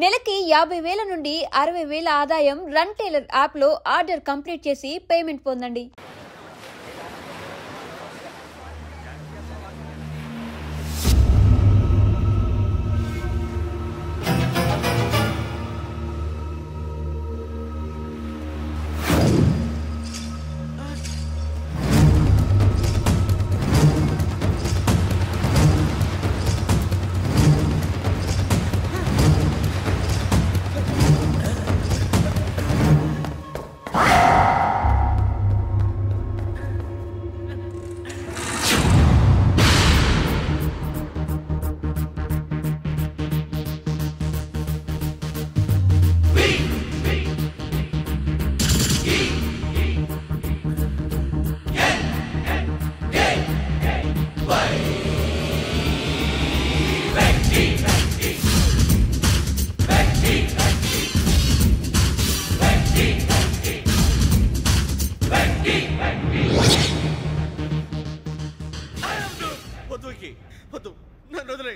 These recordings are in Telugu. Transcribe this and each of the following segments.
నెలకి 50,000 నుండి 60,000 ఆదాయం రన్ టైలర్ యాప్లో ఆర్డర్ కంప్లీట్ చేసి పేమెంట్ పొందండి.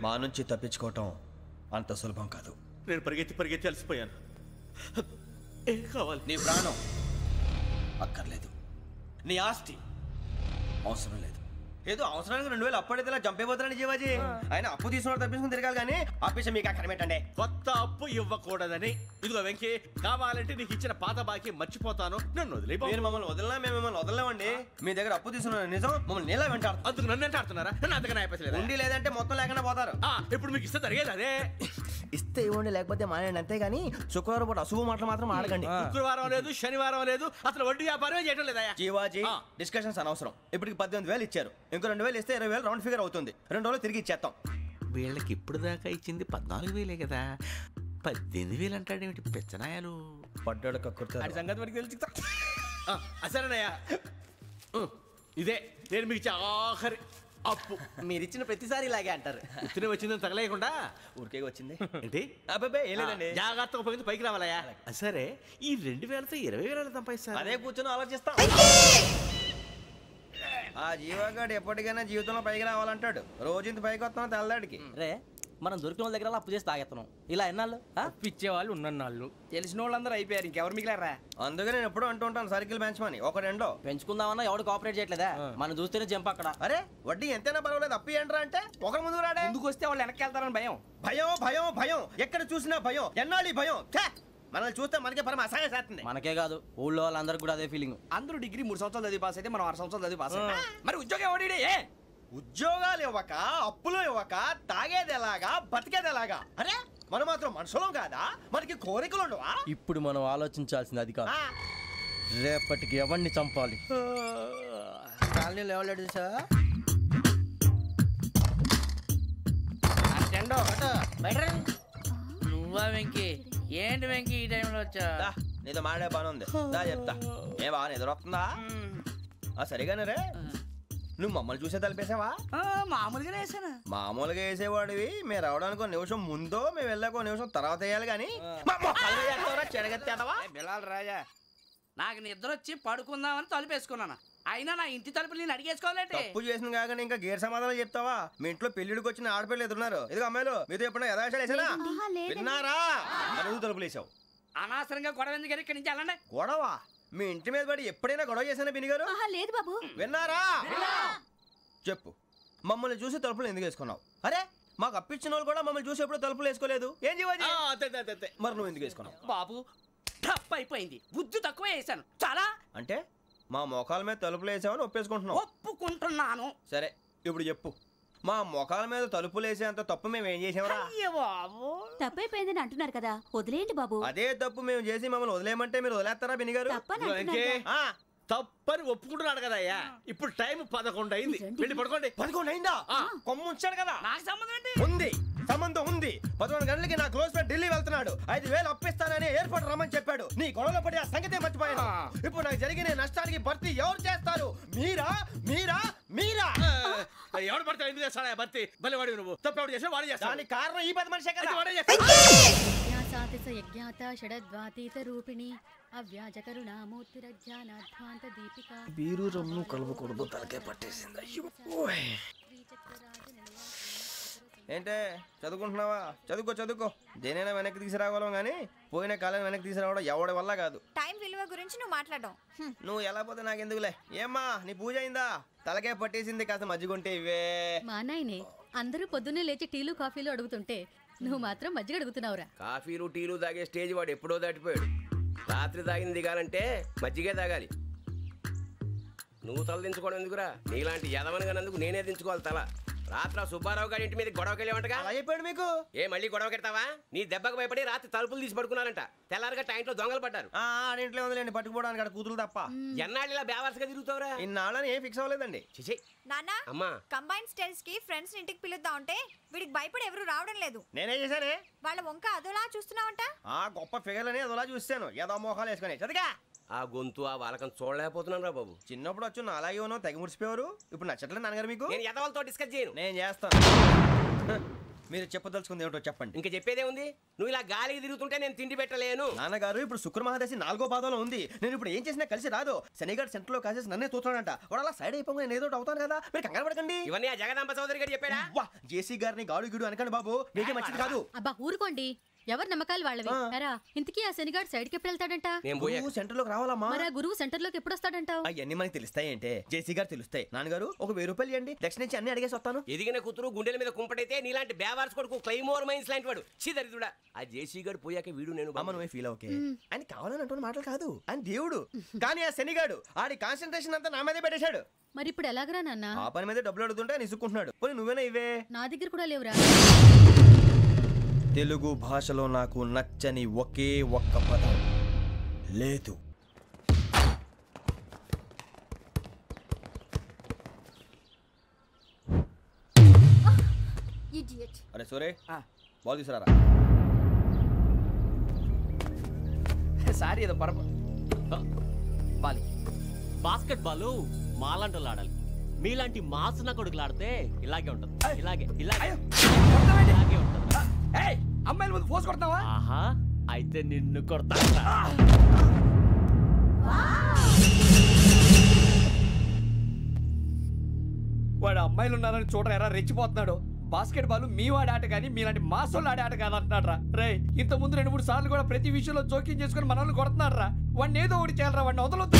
మా నుంచి తప్పించుకోవటం అంత సులభం కాదు. నేను పరిగెత్తి అలసిపోయాను. ఏం కావాలి? నీ ప్రాణం అక్కర్లేదు, నీ ఆస్తి అవసరం లేదు. ఏదో అవసరానికి 2,000 అప్పటిలా చంపేపోతున్నాను జీవాజీ. ఆయన అప్పు తీసుకున్న తప్పించుకుని తిరగాలి కానీ ఆపేసి మీకు అక్కడ పెట్టండి. కొత్త అప్పు ఇవ్వకూడదని. ఇదిగో వెంకీ, కావాలంటే నీకు ఇచ్చిన పాత బాకీ మర్చిపోతాను, నన్ను వదిలే. మీరు మమ్మల్ని వదలనా? మేము మిమ్మల్ని వదలలేమండి. మీ దగ్గర అప్పు తీసుకున్న నిజం మమ్మల్ని నీలా వెంటాడు. అందుకు నన్ను ఎంత ఆడుతున్నారా? నన్ను అంతగా అయిపోలేదు. ఉండి లేదంటే మొత్తం లేకుండా పోతారు. ఇప్పుడు మీకు ఇస్తే జరిగేది అదే. ఇస్తే ఇవ్వండి, లేకపోతే మానేయండి, అంతేగాని శుక్రవారం పూట అశుభ మాటలు మాత్రం ఆడకండి. శుక్రవారం లేదు, శనివారం లేదు, అసలు వడ్డీ వ్యాపారమే చేయడం లేదా జీవాజీ. డిస్కషన్స్ అనవసరం. ఇప్పటికి 18,000 ఇచ్చారు, ఇంకో 2,000 ఇస్తే 20,000 రౌండ్ ఫిగర్ అవుతుంది. 2 రోజులు తిరిగి ఇచ్చేస్తాం. వీళ్ళకి ఇప్పుడు దాకా ఇచ్చింది 14,000 కదా, 18,000 అంటాడేమిటి పెచ్చనాయాలు? పడ్డాడు కక్కుర్తాడు. సంగతి వరకు తెలుసు. సరేనయ్యా, ఇదే నేను మీకు ఇచ్చే ఆఖరి అప్పు. మీరు ఇచ్చిన ప్రతిసారి ఇలాగే అంటారు. ఉత్తినే వచ్చిందని తగలేయకుండా ఊరికే వచ్చింది ఏంటి? అబ్బాయి ఏం లేదండి, జాగ్రత్తగా ఉపయోగించి పైకి రావాలయ్యా. సరే, ఈ 2,000తో 20,000 సంపాదిస్తారు. అదే కూర్చొని ఆలోచిస్తాం. ఆ జీవగాడు ఎప్పటికైనా జీవితంలో పైకి రావాలంటాడు. రోజు ఇంత పైకి వస్తాం తెల్లడికి. రే, మనం దొరికిన వాళ్ళ దగ్గర అప్పు చేసి తాగెత్తనం. ఇలా ఎన్నాళ్ళు ఇచ్చేవాళ్ళు ఉన్నన్నాళ్ళు తెలిసిన వాళ్ళందరూ అయిపోయారు, ఇంకెవరు మిగిలారా? అందుకే నేను ఎప్పుడు అంటూ ఉంటాను సర్కిల్ బెంచ్ మని. ఒక రెండో పెంచుకుందామన్నా ఎవడు కోఆపరేట్ చేయట్లేదా? మనం చూస్తేనే జంప్ అక్కడ. అరే వడ్డీ ఎంతైనా పర్వాలేదు, అప్పు ఏంట్రా అంటే ఒకరి ముందు రాడే. ముందుకు వస్తే వాళ్ళు వెనక్కి వెళ్తారని భయం. భయం భయం భయం, ఎక్కడ చూసినా భయం. ఎన్నాళ్ళు భయం? మనల్ని చూస్తే మనకే పరమ అసహాయం చేస్తుంది. మనకే కాదు, ఊళ్ళో వాళ్ళందరికీ కూడా అదే ఫీలింగ్. అందరూ డిగ్రీ 3 సంవత్సరాలు చదివి పాస్ అయితే మనం 6 సంవత్సరాలు చదివి పాస్ అయ్యాం. మరి ఉద్యోగం ఎవడి? ఉద్యోగాలు ఇవ్వక, అప్పులు ఇవ్వక, తాగేది ఎలాగా, బతికేది ఎలాగా? అరే మనం మాత్రం మనుషులం కాదా? మనకి కోరికలు ఉండవా? ఇప్పుడు మనం ఆలోచించాల్సింది అది కాదు, రేపటికి ఎవరిని చంపాలి. కాలనీలో ఎవరు సార్? నువ్వా వెంకీ? ఏంటి వెంకీ ఈ టైంలో వచ్చా? నీతో మాడే పని ఉంది, దా చెప్తా. ఏ బాగా నిద్రొస్తుందా? సరిగానే రే, నువ్వు మమ్మల్ని చూసే తలిపేసావా? మామూలుగానే వేసాను. మామూలుగా వేసేవాడివి. మేము రావడానికి 1 నిమిషం ముందో, మేము వెళ్ళాక 1 నిమిషం తర్వాత వేయాలి కానీ బిలాల్ రాజా, నాకు నిద్ర వచ్చి పడుకుందామని తలుపేసుకున్నాను. అయినా నా ఇంటి తలుపులు నేను అడిగేసుకోవాలంటే తప్పు చేసిన కాక ఇంకా గేర్ సమాధానం చెప్తావా? మీ ఇంట్లో పెళ్లిడికి వచ్చిన ఆడపిల్లలు ఎదురున్నారు. ఇదిగో అమ్మాయిలు, మీతో ఎప్పుడైనా యథాశాలు వేసానా? విన్నారా? అడుగు తలుపులు వేసావు. అనవసరంగా గొడవ ఎందుకు ఇక్కడి నుంచి వెళ్ళండి. గొడవ? మీ ఇంటి మీద పడి ఎప్పుడైనా గొడవ చేశానా బినిగారు? లేదు బాబు. విన్నారా? చెప్పు, మమ్మల్ని చూసి తలుపులు ఎందుకు వేసుకున్నావు? అరే మాకు అప్పించిన వాళ్ళు కూడా మమ్మల్ని చూసి ఎప్పుడు తలుపులు వేసుకోలేదు. ఏం చేయాలి? మరి నువ్వు ఎందుకు వేసుకున్నావు? బాబు టప్ అయిపోయింది, బుద్ధి తక్కువ వేసాను చాలా. అంటే మా మోకాల మీద తలుపులు వేసామని ఒప్పేసుకుంటున్నావు? ఒప్పుకుంటున్నాను. సరే ఇప్పుడు చెప్పు, మా మొఖాల మీద తలుపులు వేసేంత తప్పు మేము ఏం చేసామరా? తప్పైపోయిందని అంటున్నారు కదా, వదిలేయండి బాబు. అదే తప్పు మేము చేసి మమ్మల్ని వదిలేయమంటే మీరు వదిలేస్తారా బినిగారు? తప్పని ఒప్పుకుంటున్నాడు కదా అయ్యా. ఇప్పుడు టైం 11 అయింది, వెళ్ళి పడుకోండి. 11 అయిందా? కొమ్ము ఉంచాడు కదా. నాకు సంబంధం ఏంటి? ఉంది, సంబంధం ఉంది. 11 గంటలకి నా క్లోజ్ ఫ్రెండ్ ఢిల్లీ వెళ్తున్నాడు. 5,000 అప్పిస్తానని ఎయిర్పోర్ట్ రమ్మని చెప్పాడు. నీ గొడవలో పడి ఆ సంగతే మర్చిపోయాను. ఇప్పుడు నాకు జరిగిన నష్టానికి భర్తీ ఎవరు చేస్తారు? మీరా మీరా మీరా? ఎవడు పడితే ఎందుకు చేస్తాడా భర్తీ? భలే వాడి నువ్వు. తప్పు ఎవడు చేసినా వాడే చేస్తాడు. దానికి కారణం ఈ 10 మనిషే కదా. వాడే చేస్తాడు. బీరు రమ్ము కలవకూడదు, తలకే పట్టేసింది. ఏంటే చదువుకుంటున్నావా? చదువుకో దేనైనా వెనక్కి తీసుకురావాలం కానీ పోయిన కాలం వెనక్కి తీసుకురావడం ఎవడి వల్ల కాదు. టైం విలువ గురించి నువ్వు మాట్లాడడం నువ్వు ఎలా పోతే నాకు ఎందుకులే. ఏమ్మా నీ పూజ అయిందా? తలకే పట్టేసింది, కాస్త మజ్జిగుంటే ఇవే. మా నాయనే అందరూ పొద్దున్నే లేచి టీలు కాఫీలు అడుగుతుంటే నువ్వు మాత్రం మజ్జిగ అడుగుతున్నావురా. కాఫీలు టీలు తాగే స్టేజ్ వాడు ఎప్పుడో దాటిపోయాడు. రాత్రి తాగింది దిగాలంటే మజ్జిగే తాగాలి. నువ్వు తల దించుకోవడం ఎందుకురా? నీలాంటి యదవనగానందుకు నేనే దించుకోవాలి తల. రాత్రి సుబ్బారావు గారి ఇంటి మీద గొడవకి వెళ్ళేవంటగా. అలా చెప్పాడు మీకు? ఏ మళ్ళీ గొడవ కెడతావా? నీ దెబ్బకు భయపడి రాత్రి తలుపులు తీసి పడుకున్నారంట. తెల్లారగా టైంట్లో దొంగలు పడ్డారు. ఆడింట్లో ఉందిలేండి, పట్టుకుపోవడానికి అక్కడ కూతురు తప్ప. ఎన్నాళ్ళు ఇలా బేవర్స్గా తిరుగుతావురా? ఇన్నాళ్ళని ఏం ఫిక్స్ అవ్వలేదండి. చిచి నానా అమ్మా, కంబైన్ స్టైల్స్ కి ఫ్రెండ్స్ ఇంటికి పిలుద్దాం అంటే వీడికి భయపడి ఎవరు రావడం లేదు. నేనే చేశానే. వాళ్ళ వంక అదోలా చూస్తున్నావంట. గొప్ప ఫిగర్లని అదోలా చూస్తాను, ఏదో మోహాలు వేసుకొని. చదిగా ఆ గొంతు ఆ వాలకం చూడలేకపోతున్నాను రా బాబు. చిన్నప్పుడు వచ్చి నా అలాగే ఉన్నావు, తెగ ముడిచిపోయారు. ఇప్పుడు నచ్చట్లేదు నాన్నగారు మీకు? నేను యదవలతో డిస్కస్ చేయను. నేను చేస్తాను. మీరు చెప్పదలుచుకుంది ఏమిటో చెప్పండి. ఇంకా చెప్పేదే ఉంది. నువ్వు ఇలా గాలికి తిరుగుతుంటే నేను తిండి పెట్టలేను. నాన్నగారు ఇప్పుడు శుక్ర మహాదశి 4వ పాదంలో ఉంది. నేను ఇప్పుడు ఏం చేసినా కలిసి రాదు. శనిగారు సెంటర్ లో కాసేసి నన్నే చూస్తాడంట. వాడు అలా సైడ్ అయిపోయి నేను ఏదో అవుతాను కదా, మీరు కంగారు పడకండి. ఇవన్నీ ఆ జగదాంబ చౌదరి గారు చెప్పాడా? జేసీ గారిని గాడు గిడు అనకండి బాబు, మీకే మంచిది కాదు. అబ్బా ఊరుకోండి, ఎవరి నమ్మకాలు వాళ్ళవి. ఎరా ఇంతకీ ఆ శనిగాడు సైడ్కి ఎప్పుడు వెళ్తాడంట? సెంటర్ లోకి రావాలమ్మా. మరి ఆ గురువు సెంటర్ లోకి ఎప్పుడు వస్తాడంటావు? అవన్నీ మనకి తెలుస్తాయి అంటే జేసీ గారు తెలుస్తాయి. నాన్నగారు ఒక 1000 రూపాయలు ఇవ్వండి, దక్షిణ నుంచి అన్ని అడిగేసి వస్తాను. ఎదిగిన కూతురు గుండెల మీద కుంపటైతే నీలాంటి బేవార్స్ కొడుకు క్లైమోర్ మైన్స్ లాంటి వాడు చీదరిదుడా. ఆ జేసీ గారు పోయాక వీడు నేను అమ్మ నువ్వే ఫీల్ ఓకే. ఆయన కావాలని అంటున్న మాటలు కాదు, ఆయన దేవుడు. కానీ ఆ శనిగాడు ఆడి కాన్సన్ట్రేషన్ అంతా నా మీదే పెట్టేశాడు. మరి ఇప్పుడు ఎలాగరా నాన్న? ఆ పని మీద డబ్బులు అడుగుతుంటే నిసుక్కుంటున్నాడు. పోనీ నువ్వేనా ఇవే? నా దగ్గర కూడా లేవురా. తెలుగు భాషలో నాకు నచ్చని ఒకే ఒక్క పదం లేదు. అరే సోరే, బాల్ తీసుకురారా. సారీ ఏదో బాలి బాస్కెట్ బాల్ మాలాంటి వాళ్ళు ఆడాలి. మీలాంటి మాసన కొడుకులు ఆడితే ఇలాగే ఉంటుంది. ఇలాగే ఇలాగే ఇలాగే ఉంటుంది. అమ్మాయిల ముందు ఫోర్స్ కొడతావా? ఆహా, అయితే నిన్ను కొడతా. వాడు అమ్మాయిలు ఉన్నారని చూడరా ఎరా రెచ్చిపోతున్నాడు. బాస్కెట్ బాల్ మీ వాడి ఆట కానీ మీలాంటి మాసోళ్ళు ఆడే ఆట కాదు అంటున్నాడు రా. రే ఇంత ముందు 2-3 సార్లు కూడా ప్రతి విషయంలో జోక్యం చేసుకుని మన వాళ్ళు కొడుతున్నాడు రా. వాడిని ఏదో ఒకటి చేయాలరా, వాడిని వదలొద్దు.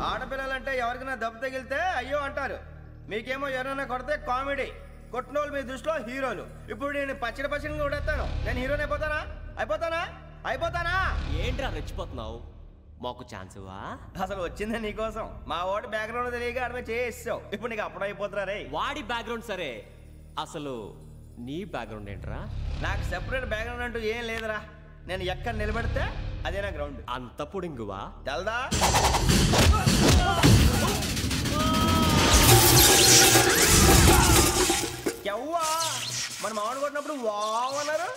ఆడపిల్లలంటే ఎవరికైనా దెబ్బ తగిలితే అయ్యో అంటారు, మీకేమో ఎవరైనా కొడితే కామెడీ. కొట్టినోళ్ళు మీ దృష్టిలో హీరోలు. ఇప్పుడు నేను పచ్చడి కొడేస్తాను, నేను హీరోని అయిపోతానా? ఏంట్రా రెచ్చిపోతున్నావు? మాకు ఛాన్స్ ఇవ్వా? అసలు వచ్చిందే నీకోసం. మా వాడి బ్యాక్గ్రౌండ్ తెలియక అడమే చేసావు. ఇప్పుడు నీకు అప్పుడు అయిపోతున్నా రే. వాడి బ్యాక్గ్రౌండ్ సరే, అసలు నీ బ్యాక్గ్రౌండ్ ఏంట్రా? నాకు సెపరేట్ బ్యాక్గ్రౌండ్ అంటూ ఏం లేదురా. నేను ఎక్కడ నిలబడితే అదే నా గ్రౌండ్. అంత పుడింగువా? తెల్దా? ఎవ్వా మన మామిడి కొట్టినప్పుడు వావ్ అన్నారు,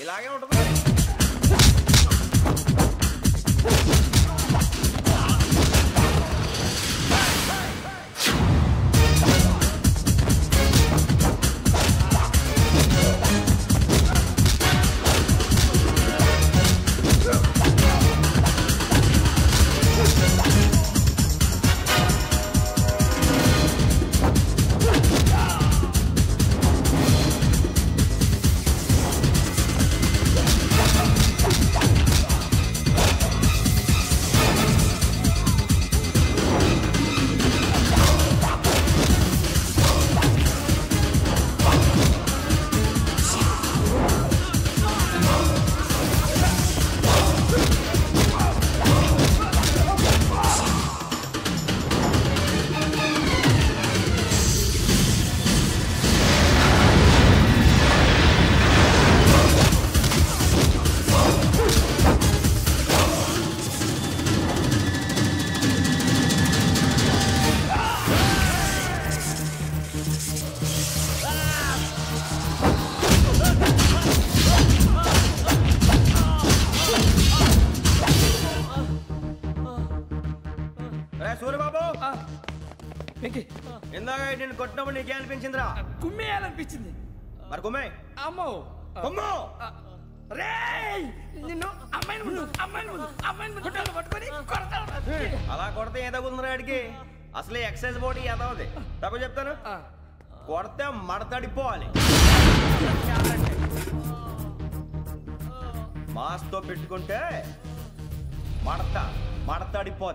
ఇలాగే ఉంటుంది. వెంకీ ఇందాక నేను కొట్టినప్పుడు నీకే అనిపించిందిరా? కుమ్మేయాలనిపించింది. మరి కుమ్మే. అమ్మో కుమ్మో. రేయ్ నిన్ను అమ్మాయిని గుడ్డలు పట్టుకొని కొడతాను. అలా కొడితే ఏ తగ్గుతుందిరా ఆడికి? అసలే ఎక్సైజ్ బాడీ ఏదవుది. తక్కువ చెప్తాను, కొడితే మడతడిపోవాలి. మాస్తో పెట్టుకుంటే మడతడిపోద్ది.